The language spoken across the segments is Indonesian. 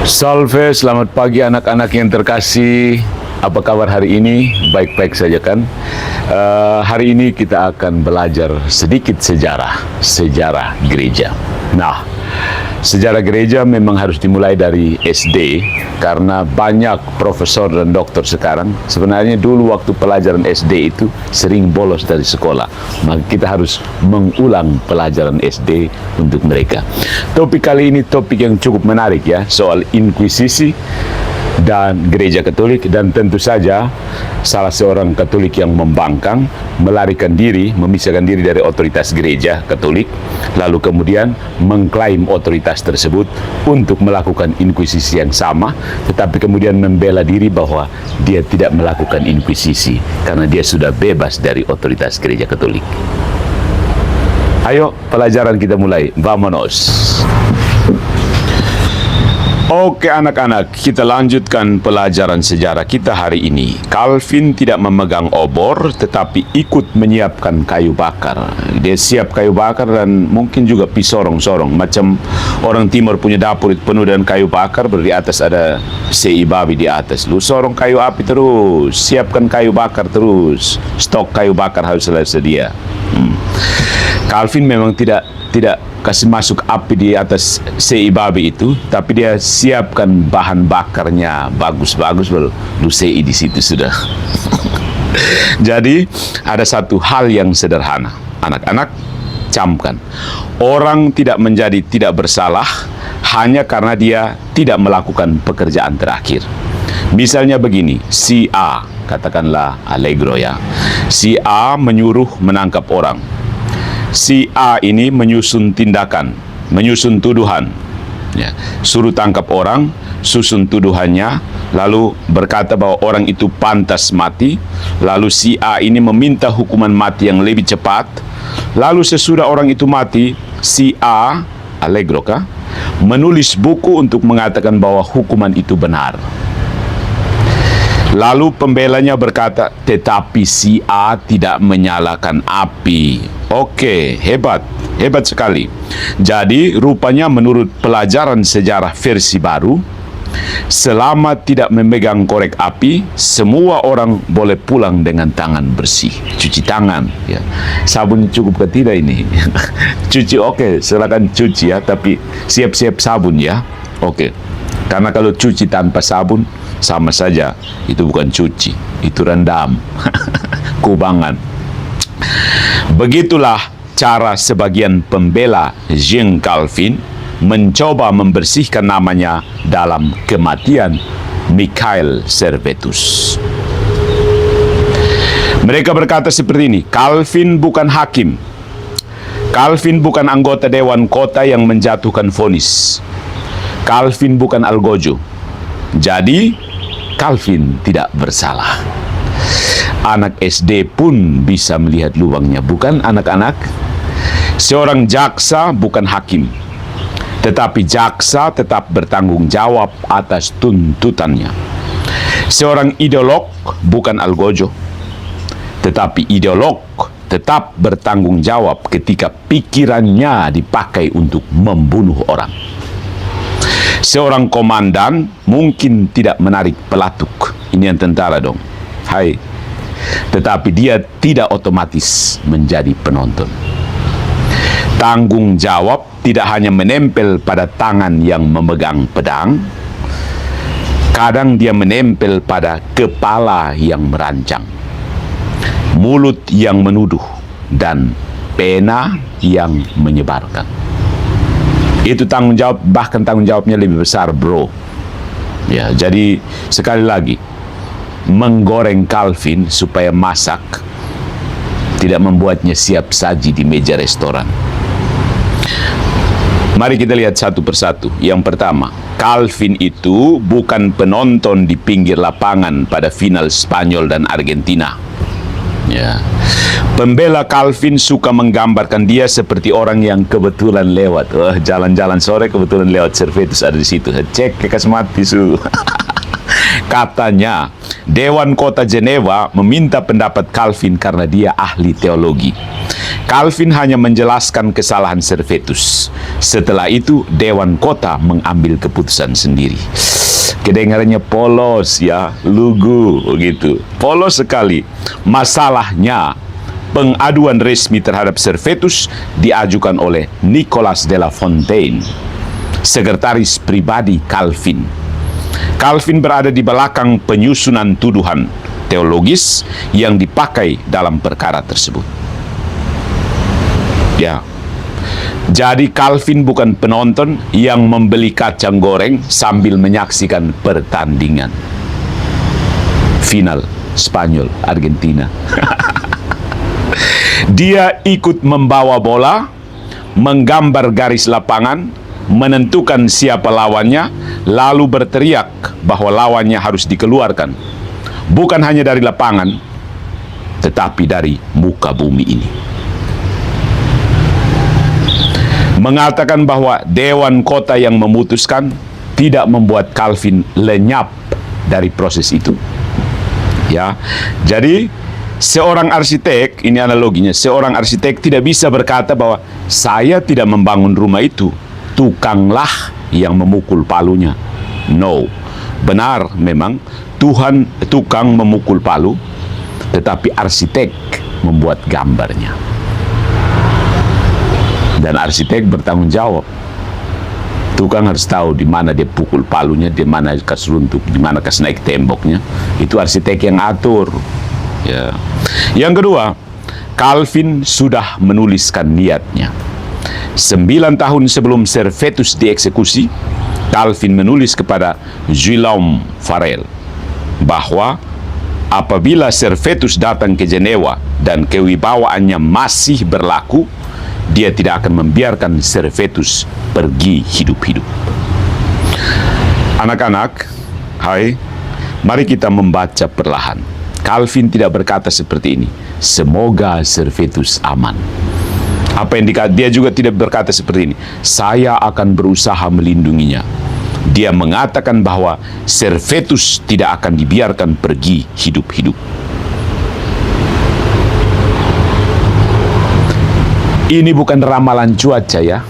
Salve, selamat pagi anak-anak yang terkasih. Apa kabar hari ini? Baik-baik saja kan? Hari ini kita akan belajar sedikit sejarah gereja. Nah, sejarah gereja memang harus dimulai dari SD karena banyak profesor dan doktor sekarang sebenarnya dulu waktu pelajaran SD itu sering bolos dari sekolah. Maka kita harus mengulang pelajaran SD untuk mereka. Topik kali ini topik yang cukup menarik ya, soal inkuisisi dan gereja Katolik, dan tentu saja salah seorang Katolik yang membangkang, melarikan diri, memisahkan diri dari otoritas gereja Katolik, lalu kemudian mengklaim otoritas tersebut untuk melakukan inkuisisi yang sama, tetapi kemudian membela diri bahwa dia tidak melakukan inkuisisi karena dia sudah bebas dari otoritas gereja Katolik. Ayo, pelajaran kita mulai. Vamonos. Oke anak-anak, kita lanjutkan pelajaran sejarah kita hari ini. Calvin tidak memegang obor, tetapi ikut menyiapkan kayu bakar. Dia siap kayu bakar dan mungkin juga pisorong-sorong. Macam orang timur punya dapur itu penuh dengan kayu bakar, di atas ada sei babi di atas. Lu sorong kayu api terus, siapkan kayu bakar terus. Stok kayu bakar harus selalu sedia. Calvin memang tidak kasih masuk api di atas sei babi itu, tapi dia siapkan bahan bakarnya bagus-bagus, baru lu sei di situ sudah. Jadi ada satu hal yang sederhana, anak-anak camkan. Orang tidak menjadi tidak bersalah hanya karena dia tidak melakukan pekerjaan terakhir. Misalnya begini, si A, katakanlah Allegro ya, si A menyuruh menangkap orang. Si A ini menyusun tindakan, menyusun tuduhan, ya, suruh tangkap orang, susun tuduhannya, lalu berkata bahwa orang itu pantas mati, lalu si A ini meminta hukuman mati yang lebih cepat, lalu sesudah orang itu mati, si A, Allegro kah, menulis buku untuk mengatakan bahwa hukuman itu benar. Lalu pembelanya berkata, tetapi si A tidak menyalakan api. Oke, hebat sekali. Jadi rupanya menurut pelajaran sejarah versi baru, selama tidak memegang korek api, semua orang boleh pulang dengan tangan bersih. Cuci tangan, ya. Sabun cukup ke tidak ini? Cuci, oke, silakan cuci ya, tapi siap-siap sabun ya. Oke. Karena kalau cuci tanpa sabun, sama saja itu bukan cuci, itu rendam. Kubangan. Begitulah cara sebagian pembela Jean Calvin mencoba membersihkan namanya dalam kematian Mikhail Servetus. Mereka berkata seperti ini, Calvin bukan hakim, Calvin bukan anggota dewan kota yang menjatuhkan vonis, Calvin bukan algojo, jadi Calvin tidak bersalah. Anak SD pun bisa melihat lubangnya, bukan anak-anak? Seorang jaksa bukan hakim, tetapi jaksa tetap bertanggung jawab atas tuntutannya. Seorang ideolog bukan algojo, tetapi ideolog tetap bertanggung jawab ketika pikirannya dipakai untuk membunuh orang. Seorang komandan mungkin tidak menarik pelatuk, ini yang tentara dong, hai, tetapi dia tidak otomatis menjadi penonton. Tanggung jawab tidak hanya menempel pada tangan yang memegang pedang, kadang dia menempel pada kepala yang merancang, mulut yang menuduh, dan pena yang menyebarkan. Itu tanggung jawab, bahkan tanggung jawabnya lebih besar, bro. Ya, jadi sekali lagi, menggoreng Calvin supaya masak tidak membuatnya siap saji di meja restoran. Mari kita lihat satu persatu. Yang pertama, Calvin itu bukan penonton di pinggir lapangan pada final Spanyol dan Argentina. Ya. Pembela Calvin suka menggambarkan dia seperti orang yang kebetulan lewat. Jalan-jalan sore kebetulan lewat Servetus ada di situ. Cek ke kasmati su. Katanya, Dewan Kota Jenewa meminta pendapat Calvin karena dia ahli teologi. Calvin hanya menjelaskan kesalahan Servetus. Setelah itu, Dewan Kota mengambil keputusan sendiri. Kedengarannya polos ya, lugu begitu. Polos sekali. Masalahnya, pengaduan resmi terhadap Servetus diajukan oleh Nicolas de la Fontaine, sekretaris pribadi Calvin. Calvin berada di belakang penyusunan tuduhan teologis yang dipakai dalam perkara tersebut. Ya. Jadi Calvin bukan penonton yang membeli kacang goreng sambil menyaksikan pertandingan final Spanyol Argentina. Dia ikut membawa bola, menggambar garis lapangan, menentukan siapa lawannya, lalu berteriak bahwa lawannya harus dikeluarkan. Bukan hanya dari lapangan, tetapi dari muka bumi ini. Mengatakan bahwa Dewan Kota yang memutuskan tidak membuat Calvin lenyap dari proses itu. Ya, jadi seorang arsitek, ini analoginya, seorang arsitek tidak bisa berkata bahwa saya tidak membangun rumah itu, tukanglah yang memukul palunya. No, benar memang Tuhan tukang memukul palu, tetapi arsitek membuat gambarnya. Dan arsitek bertanggung jawab. Tukang harus tahu di mana dia pukul palunya, di mana kas runtuh, di mana kas naik temboknya. Itu arsitek yang atur. Ya. Yang kedua, Calvin sudah menuliskan niatnya. 9 tahun sebelum Servetus dieksekusi, Calvin menulis kepada Guillaume Farel bahwa apabila Servetus datang ke Jenewa dan kewibawaannya masih berlaku, dia tidak akan membiarkan Servetus pergi hidup-hidup. Anak-anak, hai, mari kita membaca perlahan. Calvin tidak berkata seperti ini, semoga Servetus aman. Apa yang dia juga tidak berkata seperti ini, saya akan berusaha melindunginya. Dia mengatakan bahwa Servetus tidak akan dibiarkan pergi hidup-hidup. Ini bukan ramalan cuaca ya.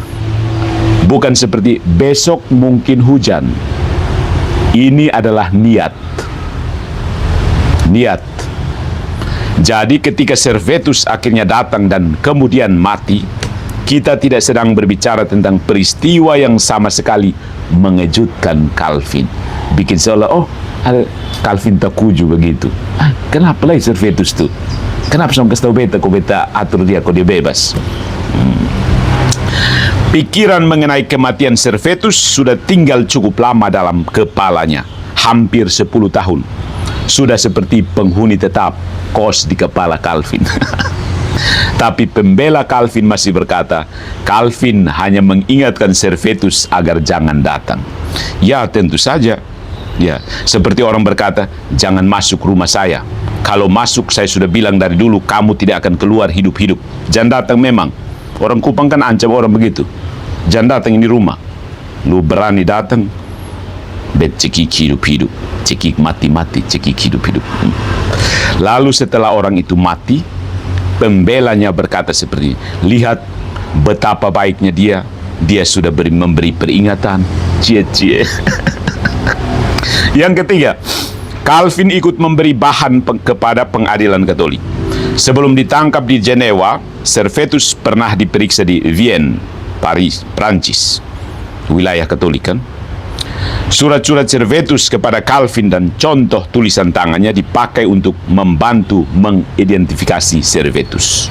Bukan seperti besok mungkin hujan. Ini adalah niat. Niat. Jadi ketika Servetus akhirnya datang dan kemudian mati, kita tidak sedang berbicara tentang peristiwa yang sama sekali mengejutkan Calvin. Bikin seolah, oh Calvin terkuju begitu. Kenapa lagi Servetus tuh? Kenapa sama kasih tahu beta, kok beta atur dia, kok dia bebas? Pikiran mengenai kematian Servetus sudah tinggal cukup lama dalam kepalanya, hampir 10 tahun. Sudah seperti penghuni tetap kos di kepala Calvin. Tapi pembela Calvin masih berkata, Calvin hanya mengingatkan Servetus agar jangan datang. Ya, tentu saja. Ya, seperti orang berkata, jangan masuk rumah saya. Kalau masuk, saya sudah bilang dari dulu, kamu tidak akan keluar hidup-hidup. Jangan datang memang. Orang Kupang kan ancam orang begitu. Jangan datang ini rumah. Lu berani datang, bet cekik hidup-hidup. Cekik mati-mati, cekik hidup-hidup. Lalu setelah orang itu mati, pembelanya berkata seperti ini, lihat betapa baiknya dia sudah memberi peringatan. Cie-cie. Yang ketiga, Calvin ikut memberi bahan kepada pengadilan Katolik. Sebelum ditangkap di Jenewa, Servetus pernah diperiksa di Vienne, Paris, Prancis, wilayah Katolik kan. Surat-surat Servetus kepada Calvin dan contoh tulisan tangannya dipakai untuk membantu mengidentifikasi Servetus.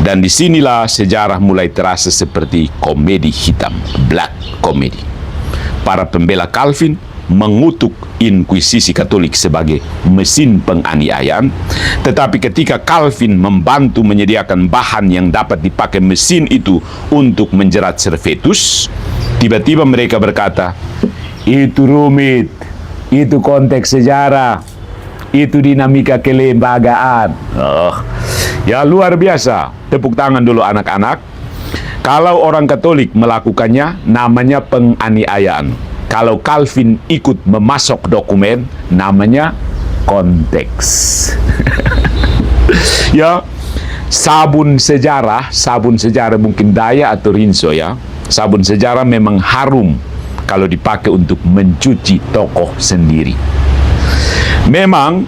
Dan disinilah sejarah mulai terasa seperti komedi hitam, black comedy. Para pembela Calvin mengutuk Inkuisisi Katolik sebagai mesin penganiayaan, tetapi ketika Calvin membantu menyediakan bahan yang dapat dipakai mesin itu untuk menjerat Servetus, tiba-tiba mereka berkata, itu rumit, itu konteks sejarah, itu dinamika kelembagaan. Ya luar biasa. Tepuk tangan dulu anak-anak. Kalau orang Katolik melakukannya, namanya penganiayaan. Kalau Calvin ikut memasok dokumen, namanya konteks. Ya, sabun sejarah mungkin Daya atau Rinso ya. Sabun sejarah memang harum kalau dipakai untuk mencuci tokoh sendiri. Memang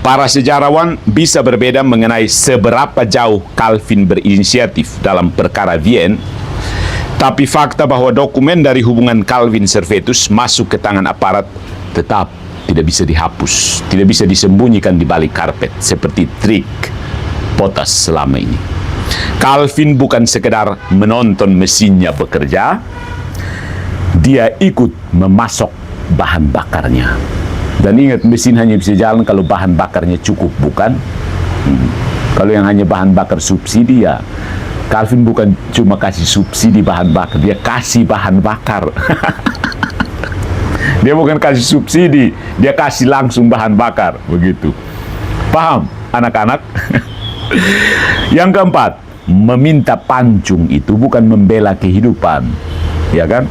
para sejarawan bisa berbeda mengenai seberapa jauh Calvin berinisiatif dalam perkara Vienne, tapi fakta bahwa dokumen dari hubungan Calvin Servetus masuk ke tangan aparat tetap tidak bisa dihapus, tidak bisa disembunyikan di balik karpet seperti trik Potas selama ini. Calvin bukan sekedar menonton mesinnya bekerja, dia ikut memasok bahan bakarnya. Dan ingat, mesin hanya bisa jalan kalau bahan bakarnya cukup, bukan? Kalau yang hanya bahan bakar subsidi ya, Calvin bukan cuma kasih subsidi bahan bakar, dia kasih bahan bakar. Dia bukan kasih subsidi, dia kasih langsung bahan bakar, begitu. Paham, anak-anak? Yang keempat, meminta pancung itu bukan membela kehidupan, ya kan?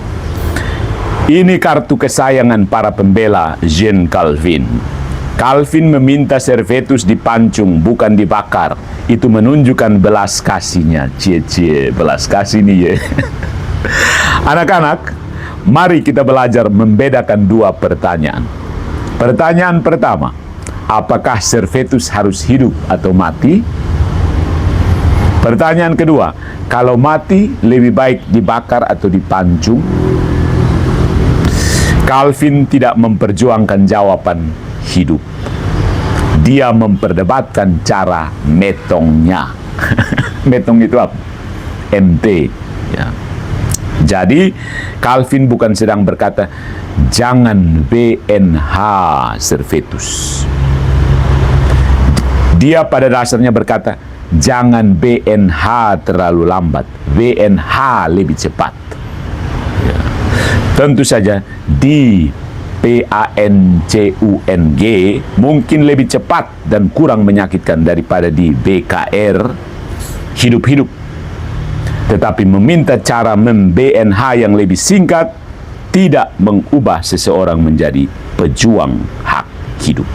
Ini kartu kesayangan para pembela Jean Calvin. Calvin meminta Servetus dipancung, bukan dibakar. Itu menunjukkan belas kasihnya. Cie-cie, belas kasih nih ya. Anak-anak, mari kita belajar membedakan dua pertanyaan. Pertanyaan pertama, apakah Servetus harus hidup atau mati? Pertanyaan kedua, kalau mati lebih baik dibakar atau dipancung? Calvin tidak memperjuangkan jawaban hidup. Dia memperdebatkan cara metongnya. Metong itu apa? MT. Ya. Jadi, Calvin bukan sedang berkata, jangan BNH Servetus. Dia pada dasarnya berkata, jangan BNH terlalu lambat. BNH lebih cepat. Tentu saja di PANCUNG mungkin lebih cepat dan kurang menyakitkan daripada di BKR hidup-hidup. Tetapi meminta cara mem-BNH yang lebih singkat tidak mengubah seseorang menjadi pejuang hak hidup.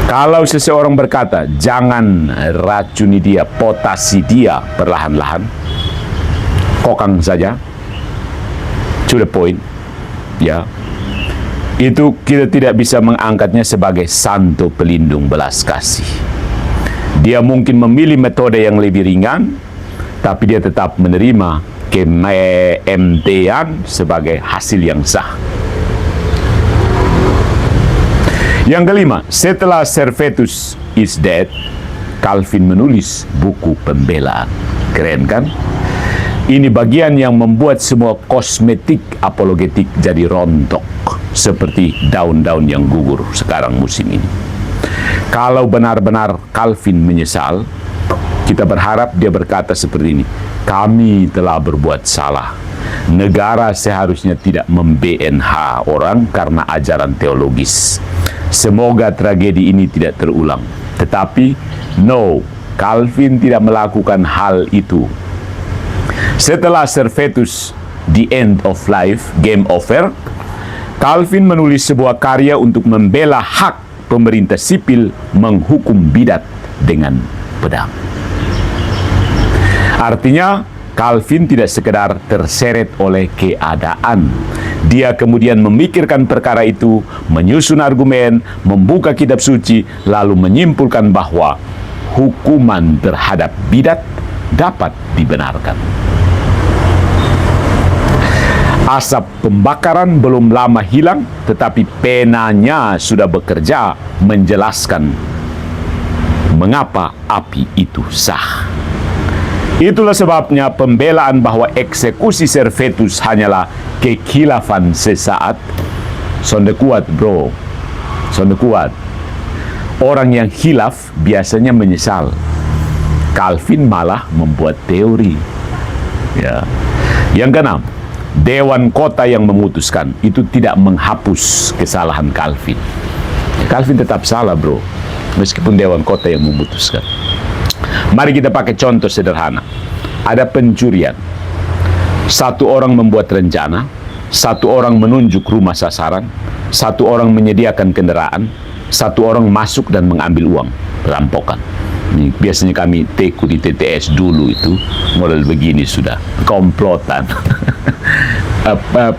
Kalau seseorang berkata, jangan racuni dia, potasi dia perlahan-lahan, kokang saja, to the point, ya, itu kita tidak bisa mengangkatnya sebagai santo pelindung belas kasih. Dia mungkin memilih metode yang lebih ringan, tapi dia tetap menerima KMT-an sebagai hasil yang sah. Yang kelima, setelah Servetus is dead, Calvin menulis buku pembelaan. Keren kan? Ini bagian yang membuat semua kosmetik apologetik jadi rontok, seperti daun-daun yang gugur sekarang musim ini. Kalau benar-benar Calvin menyesal, kita berharap dia berkata seperti ini, kami telah berbuat salah. Negara seharusnya tidak mem-BNH orang karena ajaran teologis. Semoga tragedi ini tidak terulang. Tetapi, no, Calvin tidak melakukan hal itu. Setelah Servetus, The End of Life, Game Over, Calvin menulis sebuah karya untuk membela hak pemerintah sipil menghukum bidat dengan pedang. Artinya, Calvin tidak sekedar terseret oleh keadaan. Dia kemudian memikirkan perkara itu, menyusun argumen, membuka kitab suci, lalu menyimpulkan bahwa hukuman terhadap bidat dapat dibenarkan. Asap pembakaran belum lama hilang, tetapi penanya sudah bekerja menjelaskan mengapa api itu sah. Itulah sebabnya pembelaan bahwa eksekusi Servetus hanyalah kekhilafan sesaat. Sonde kuat, bro. Sonde kuat. Orang yang khilaf biasanya menyesal. Calvin malah membuat teori. Ya. Yang keenam, Dewan Kota yang memutuskan itu tidak menghapus kesalahan Calvin. Calvin tetap salah, bro, meskipun Dewan Kota yang memutuskan. Mari kita pakai contoh sederhana. Ada pencurian. Satu orang membuat rencana, satu orang menunjuk rumah sasaran, satu orang menyediakan kendaraan, satu orang masuk dan mengambil uang, perampokan. Biasanya kami teku di TTS dulu itu model begini sudah, komplotan.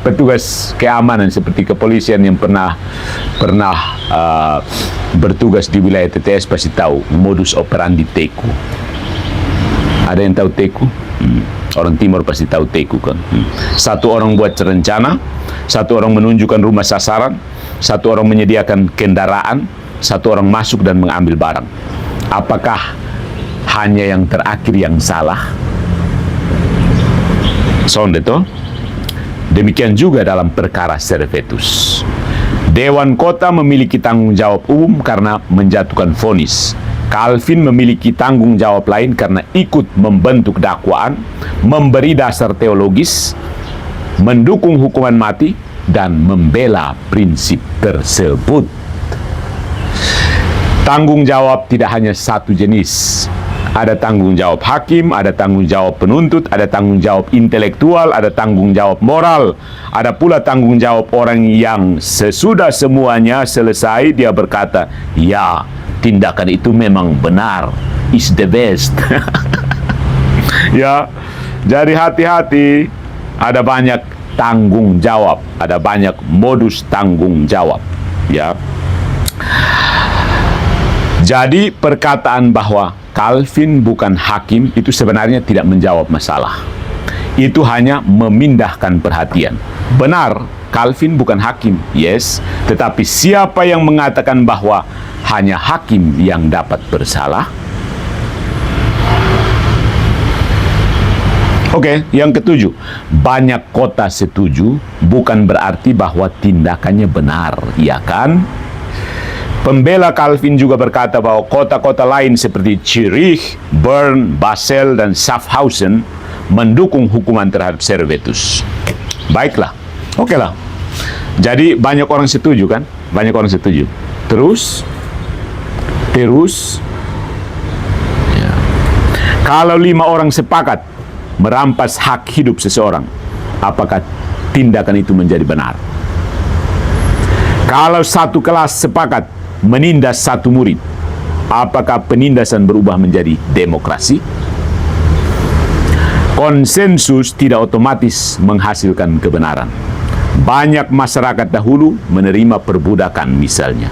Petugas keamanan seperti kepolisian yang pernah bertugas di wilayah TTS pasti tahu modus operandi teku. Ada yang tahu teku? Orang timur pasti tahu teku kan. Satu orang buat rencana, satu orang menunjukkan rumah sasaran, satu orang menyediakan kendaraan, satu orang masuk dan mengambil barang. Apakah hanya yang terakhir yang salah? Sonde toh? Demikian juga dalam perkara Servetus. Dewan Kota memiliki tanggung jawab umum karena menjatuhkan vonis. Calvin memiliki tanggung jawab lain karena ikut membentuk dakwaan, memberi dasar teologis, mendukung hukuman mati, dan membela prinsip tersebut. Tanggung jawab tidak hanya satu jenis. Ada tanggung jawab hakim, ada tanggung jawab penuntut, ada tanggung jawab intelektual, ada tanggung jawab moral. Ada pula tanggung jawab orang yang sesudah semuanya selesai, dia berkata, ya, tindakan itu memang benar, is the best. Ya, jadi hati-hati, ada banyak tanggung jawab, ada banyak modus tanggung jawab. Ya. Jadi perkataan bahwa Calvin bukan hakim itu sebenarnya tidak menjawab masalah. Itu hanya memindahkan perhatian. Benar, Calvin bukan hakim, yes. Tetapi siapa yang mengatakan bahwa hanya hakim yang dapat bersalah? Oke, yang ketujuh, banyak kota setuju bukan berarti bahwa tindakannya benar, ya kan? Pembela Calvin juga berkata bahwa kota-kota lain seperti Zurich, Bern, Basel, dan Schaffhausen mendukung hukuman terhadap Servetus. Baiklah, oke lah. Jadi banyak orang setuju kan? Banyak orang setuju. Terus, ya. Kalau 5 orang sepakat merampas hak hidup seseorang, apakah tindakan itu menjadi benar? Kalau satu kelas sepakat menindas satu murid, apakah penindasan berubah menjadi demokrasi? Konsensus tidak otomatis menghasilkan kebenaran. Banyak masyarakat dahulu menerima perbudakan misalnya.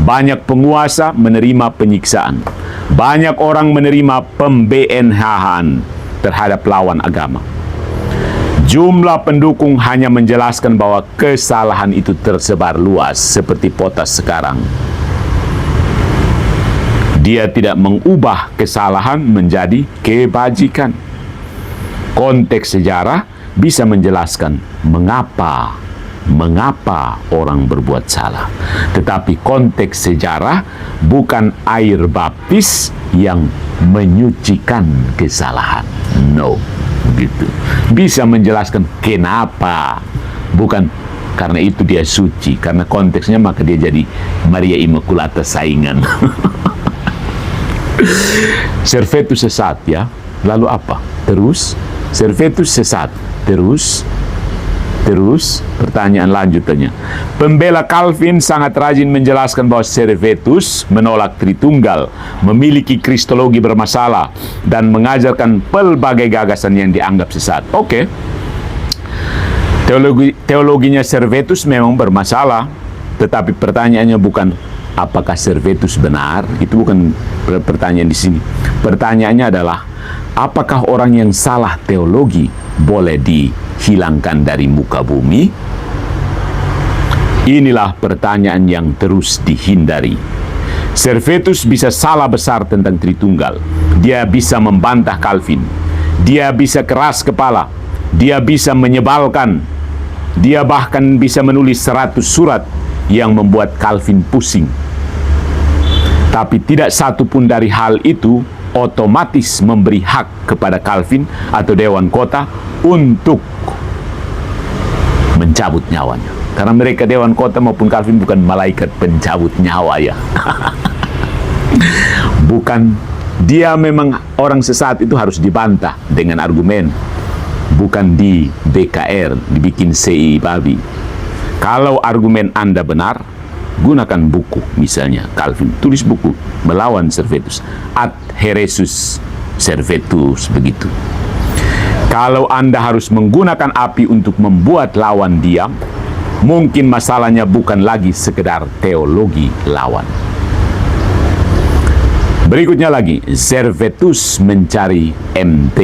Banyak penguasa menerima penyiksaan. Banyak orang menerima pemBNH-an terhadap lawan agama. Jumlah pendukung hanya menjelaskan bahwa kesalahan itu tersebar luas seperti potas sekarang. Dia tidak mengubah kesalahan menjadi kebajikan. Konteks sejarah bisa menjelaskan mengapa orang berbuat salah. Tetapi konteks sejarah bukan air baptis yang menyucikan kesalahan. No, gitu. Bisa menjelaskan kenapa, bukan karena itu dia suci, karena konteksnya maka dia jadi Maria Immaculata saingan. Servetus sesat, ya. Lalu apa? Terus Servetus sesat. Terus pertanyaan lanjutannya. Pembela Calvin sangat rajin menjelaskan bahwa Servetus menolak Tritunggal, memiliki kristologi bermasalah, dan mengajarkan pelbagai gagasan yang dianggap sesat. Oke. Teologinya Servetus memang bermasalah, tetapi pertanyaannya bukan apakah Servetus benar. Itu bukan pertanyaan di sini. Pertanyaannya adalah apakah orang yang salah teologi boleh dihilangkan dari muka bumi? Inilah pertanyaan yang terus dihindari. Servetus bisa salah besar tentang Tritunggal. Dia bisa membantah Calvin. Dia bisa keras kepala. Dia bisa menyebalkan. Dia bahkan bisa menulis 100 surat yang membuat Calvin pusing. Tapi tidak satu pun dari hal itu otomatis memberi hak kepada Calvin atau Dewan Kota untuk mencabut nyawanya. Karena mereka Dewan Kota maupun Calvin bukan malaikat pencabut nyawa, ya. Bukan, dia memang orang sesat itu harus dibantah dengan argumen. Bukan di BKR, dibikin CI babi. Kalau argumen Anda benar, gunakan buku, misalnya Calvin tulis buku melawan Servetus, Ad Heresus Servetus, begitu. Kalau Anda harus menggunakan api untuk membuat lawan diam, mungkin masalahnya bukan lagi sekedar teologi lawan. Berikutnya lagi, Servetus mencari MT.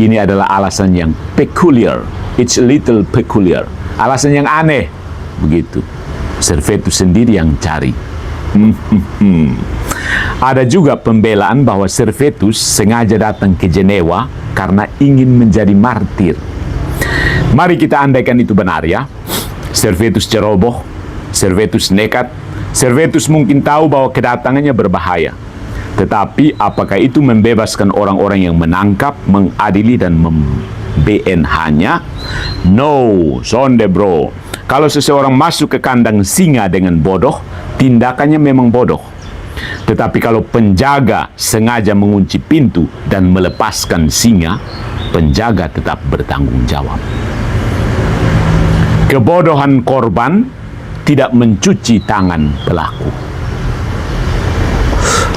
Ini adalah alasan yang peculiar. It's a little peculiar. Alasan yang aneh. Begitu. Servetus sendiri yang cari. Ada juga pembelaan bahwa Servetus sengaja datang ke Jenewa karena ingin menjadi martir. Mari kita andaikan itu benar ya. Servetus ceroboh, Servetus nekat, Servetus mungkin tahu bahwa kedatangannya berbahaya. Tetapi apakah itu membebaskan orang-orang yang menangkap, mengadili, dan BNH-nya? No, sonde bro. Kalau seseorang masuk ke kandang singa dengan bodoh, tindakannya memang bodoh. Tetapi kalau penjaga sengaja mengunci pintu dan melepaskan singa, penjaga tetap bertanggung jawab. Kebodohan korban tidak mencuci tangan pelaku.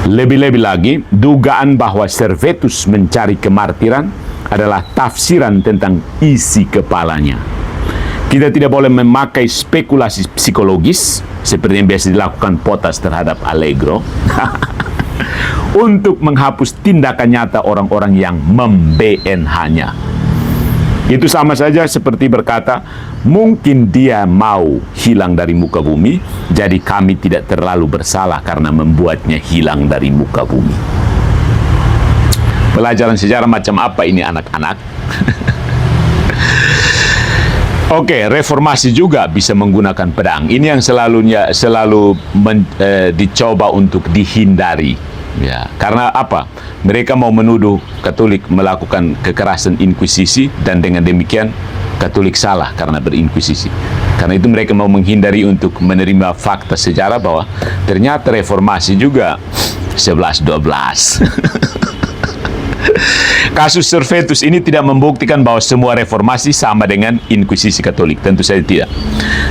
Lebih-lebih lagi, dugaan bahwa Servetus mencari kemartiran adalah tafsiran tentang isi kepalanya. Kita tidak boleh memakai spekulasi psikologis seperti yang biasa dilakukan Potas terhadap Allegro untuk menghapus tindakan nyata orang-orang yang mem-BNH-nya. Itu sama saja seperti berkata, mungkin dia mau hilang dari muka bumi, jadi kami tidak terlalu bersalah karena membuatnya hilang dari muka bumi. Pelajaran sejarah macam apa ini anak-anak? Oke, reformasi juga bisa menggunakan pedang. Ini yang selalu dicoba untuk dihindari. Ya, karena apa? Mereka mau menuduh Katolik melakukan kekerasan inkuisisi, dan dengan demikian Katolik salah karena berinkuisisi. Karena itu mereka mau menghindari untuk menerima fakta sejarah bahwa ternyata reformasi juga 11-12. Kasus Servetus ini tidak membuktikan bahwa semua reformasi sama dengan inkuisisi Katolik. Tentu saja tidak.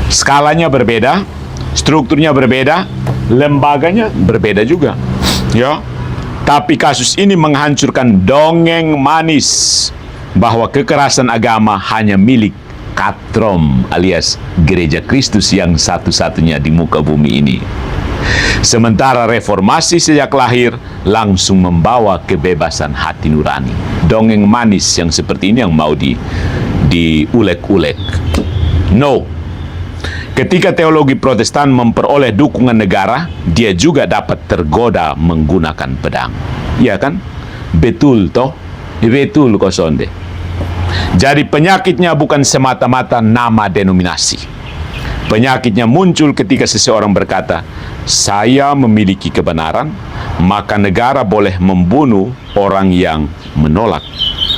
Skalanya berbeda, strukturnya berbeda, lembaganya berbeda juga. Ya, tapi kasus ini menghancurkan dongeng manis bahwa kekerasan agama hanya milik katrom alias Gereja Kristus yang satu-satunya di muka bumi ini. Sementara reformasi sejak lahir langsung membawa kebebasan hati nurani. Dongeng manis yang seperti ini yang mau diulek-ulek. No. Ketika teologi Protestan memperoleh dukungan negara, dia juga dapat tergoda menggunakan pedang. Iya kan? Betul toh? Betul kok sonde. Jadi penyakitnya bukan semata-mata nama denominasi. Penyakitnya muncul ketika seseorang berkata, saya memiliki kebenaran, maka negara boleh membunuh orang yang menolak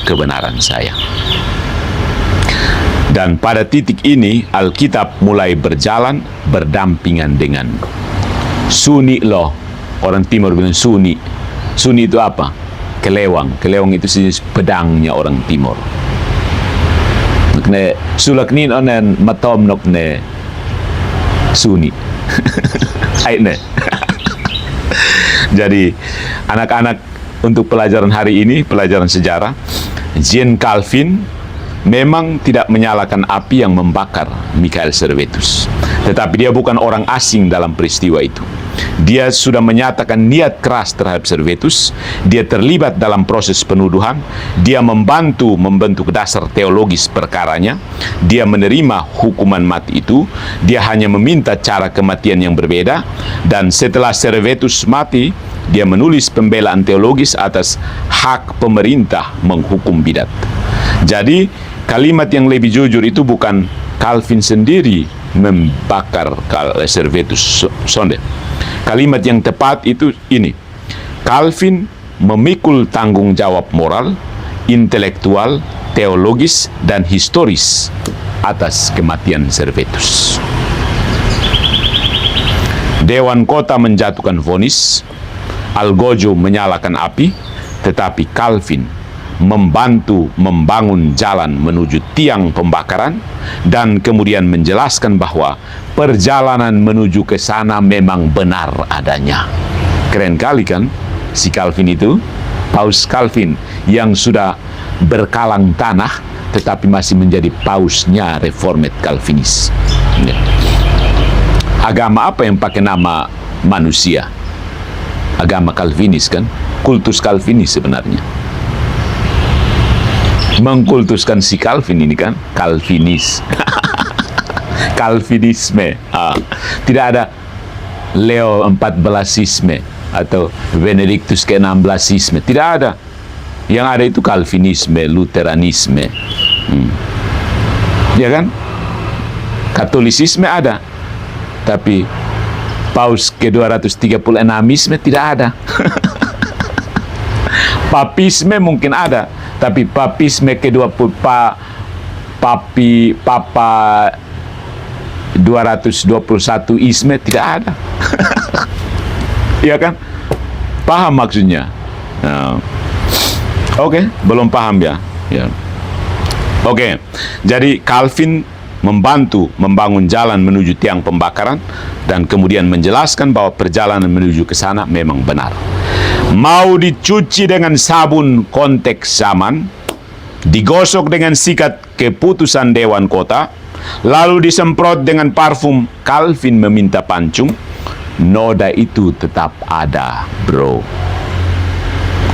kebenaran saya. Dan pada titik ini, Alkitab mulai berjalan berdampingan dengan Sunni loh. Orang Timur bilang Sunni. Sunni itu apa? Kelewang. Kelewang itu sejenis pedangnya orang Timur. Makna sulak nin onen matom nok ne Sunni. Aine. Jadi anak-anak, untuk pelajaran hari ini, pelajaran sejarah, Jean Calvin memang tidak menyalakan api yang membakar Michael Servetus. Tetapi dia bukan orang asing dalam peristiwa itu. Dia sudah menyatakan niat keras terhadap Servetus. Dia terlibat dalam proses penuduhan. Dia membantu membentuk dasar teologis perkaranya. Dia menerima hukuman mati itu. Dia hanya meminta cara kematian yang berbeda. Dan setelah Servetus mati, dia menulis pembelaan teologis atas hak pemerintah menghukum bidat. Jadi kalimat yang lebih jujur itu bukan Calvin sendiri membakar Servetus sonde. Kalimat yang tepat itu ini. Calvin memikul tanggung jawab moral, intelektual, teologis, dan historis atas kematian Servetus. Dewan Kota menjatuhkan vonis, Algojo menyalakan api, tetapi Calvin membantu membangun jalan menuju tiang pembakaran, dan kemudian menjelaskan bahwa perjalanan menuju ke sana memang benar adanya. Keren kali kan si Calvin itu, Paus Calvin yang sudah berkalang tanah tetapi masih menjadi pausnya Reformed Calvinis. Agama apa yang pakai nama manusia? Agama Calvinis kan? Kultus Calvinis sebenarnya. Mengkultuskan si Calvin ini kan Calvinis. Calvinisme. Tidak ada Leo XIV-isme atau Benedictus ke-16-isme. Tidak ada. Yang ada itu Calvinisme, Luteranisme. Ya kan? Katolisisme ada. Tapi Paus ke-236-isme tidak ada. Papisme mungkin ada, tapi papisme Papa 221 isme tidak ada. Iya kan? Paham maksudnya? Oke, belum paham ya? Oke, jadi Calvin membantu membangun jalan menuju tiang pembakaran dan kemudian menjelaskan bahwa perjalanan menuju ke sana memang benar. Mau dicuci dengan sabun konteks zaman, digosok dengan sikat keputusan Dewan Kota, lalu disemprot dengan parfum, Calvin meminta pancung, noda itu tetap ada, bro.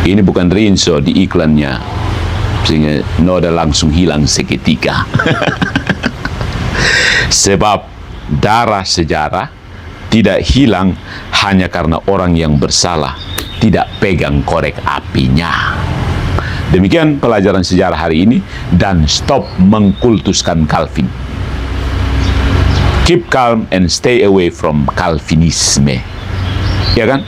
Ini bukan rinso di iklannya, sehingga noda langsung hilang seketika. Sebab darah sejarah tidak hilang hanya karena orang yang bersalah tidak pegang korek apinya. Demikian pelajaran sejarah hari ini, dan stop mengkultuskan Calvin. Keep calm and stay away from Calvinisme. Ya kan?